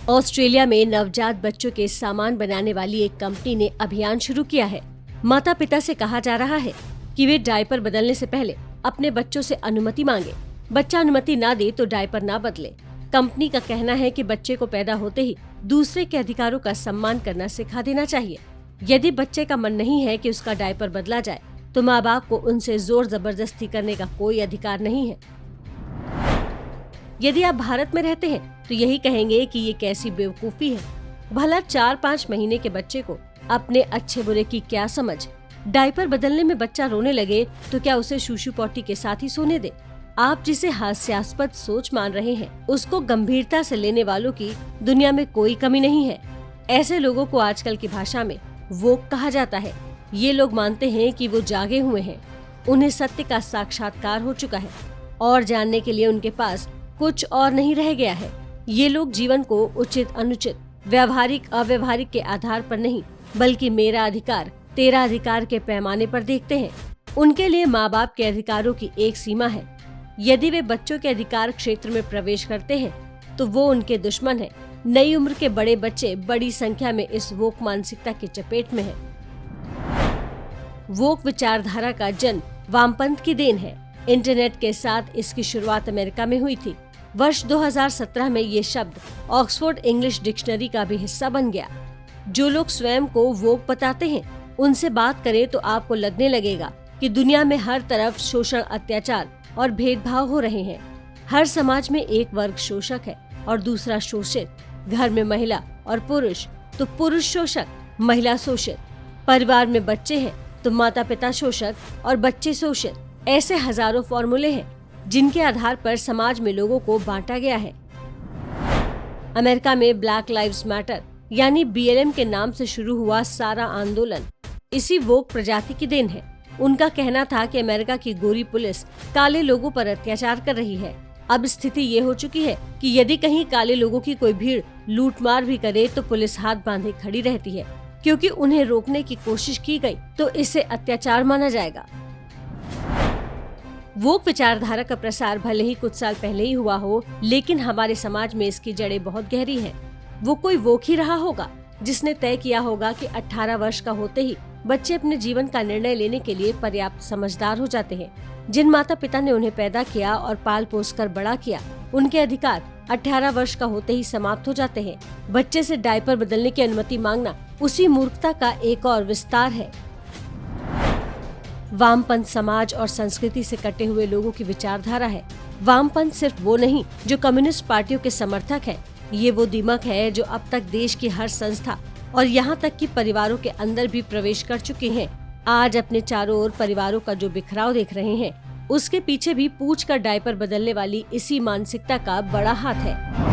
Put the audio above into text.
Australia में नवजात बच्चों के सामान बनाने वाली एक कंपनी ने अभियान शुरू किया है। माता पिता से कहा जा रहा है कि वे डायपर बदलने से पहले अपने बच्चों से अनुमति मांगे। बच्चा अनुमति ना दे तो डायपर ना बदले। कंपनी का कहना है कि बच्चे को पैदा होते ही दूसरे के अधिकारों का सम्मान करना सिखा देना चाहिए। यदि बच्चे का मन नहीं है कि उसका डायपर बदला जाए तो माँ बाप को उनसे जोर जबरदस्ती करने का कोई अधिकार नहीं है। यदि आप भारत में रहते हैं तो यही कहेंगे कि ये कैसी बेवकूफी है। भला 4-5 महीने के बच्चे को अपने अच्छे बुरे की क्या समझ। डायपर बदलने में बच्चा रोने लगे तो क्या उसे शूशु पॉटी के साथ ही सोने दे। आप जिसे हास्यास्पद सोच मान रहे हैं उसको गंभीरता से लेने वालों की दुनिया में कोई कमी नहीं है। ऐसे लोगों को आजकल की भाषा में वोक कहा जाता है। ये लोग मानते हैं कि वो जागे हुए हैं, उन्हें सत्य का साक्षात्कार हो चुका है और जानने के लिए उनके पास कुछ और नहीं रह गया है। ये लोग जीवन को उचित अनुचित, व्यवहारिक अव्यवहारिक के आधार पर नहीं बल्कि मेरा अधिकार तेरा अधिकार के पैमाने पर देखते हैं। उनके लिए माँ बाप के अधिकारों की एक सीमा है। यदि वे बच्चों के अधिकार क्षेत्र में प्रवेश करते हैं तो वो उनके दुश्मन है। नई उम्र के बड़े बच्चे बड़ी संख्या में इस वोक मानसिकता की चपेट में हैं। वोक विचारधारा का जन्म वामपंथ की देन है। इंटरनेट के साथ इसकी शुरुआत अमेरिका में हुई थी। वर्ष 2017 में ये शब्द ऑक्सफोर्ड इंग्लिश डिक्शनरी का भी हिस्सा बन गया। जो लोग स्वयं को वोक बताते हैं उनसे बात करें तो आपको लगने लगेगा कि दुनिया में हर तरफ शोषण, अत्याचार और भेदभाव हो रहे हैं। हर समाज में एक वर्ग शोषक है और दूसरा शोषित। घर में महिला और पुरुष तो पुरुष शोषक, महिला शोषित। परिवार में बच्चे हैं तो माता पिता शोषक और बच्चे शोषित। ऐसे हजारों फॉर्मूले हैं जिनके आधार पर समाज में लोगों को बांटा गया है। अमेरिका में ब्लैक लाइव्स मैटर यानी BLM के नाम से शुरू हुआ सारा आंदोलन इसी वोक प्रजाति की देन है। उनका कहना था कि अमेरिका की गोरी पुलिस काले लोगों पर अत्याचार कर रही है। अब स्थिति ये हो चुकी है कि यदि कहीं काले लोगों की कोई भीड़ लूटमार भी करे तो पुलिस हाथ बांधे खड़ी रहती है, क्योंकि उन्हें रोकने की कोशिश की गई तो इसे अत्याचार माना जाएगा। वोक विचारधारा का प्रसार भले ही कुछ साल पहले ही हुआ हो, लेकिन हमारे समाज में इसकी जड़ें बहुत गहरी हैं। वो कोई वोक ही रहा होगा जिसने तय किया होगा कि 18 वर्ष का होते ही बच्चे अपने जीवन का निर्णय लेने के लिए पर्याप्त समझदार हो जाते हैं। जिन माता पिता ने उन्हें पैदा किया और पाल पोस कर बड़ा किया, उनके अधिकार 18 वर्ष का होते ही समाप्त हो जाते हैं। बच्चे से डायपर बदलने की अनुमति मांगना उसी मूर्खता का एक और विस्तार है। वामपंथ समाज और संस्कृति से कटे हुए लोगों की विचारधारा है। वामपंथ सिर्फ वो नहीं जो कम्युनिस्ट पार्टियों के समर्थक है, ये वो दिमक है जो अब तक देश की हर संस्था और यहाँ तक कि परिवारों के अंदर भी प्रवेश कर चुके हैं। आज अपने चारों ओर परिवारों का जो बिखराव देख रहे हैं, उसके पीछे भी पूछ कर डायपर बदलने वाली इसी मानसिकता का बड़ा हाथ है।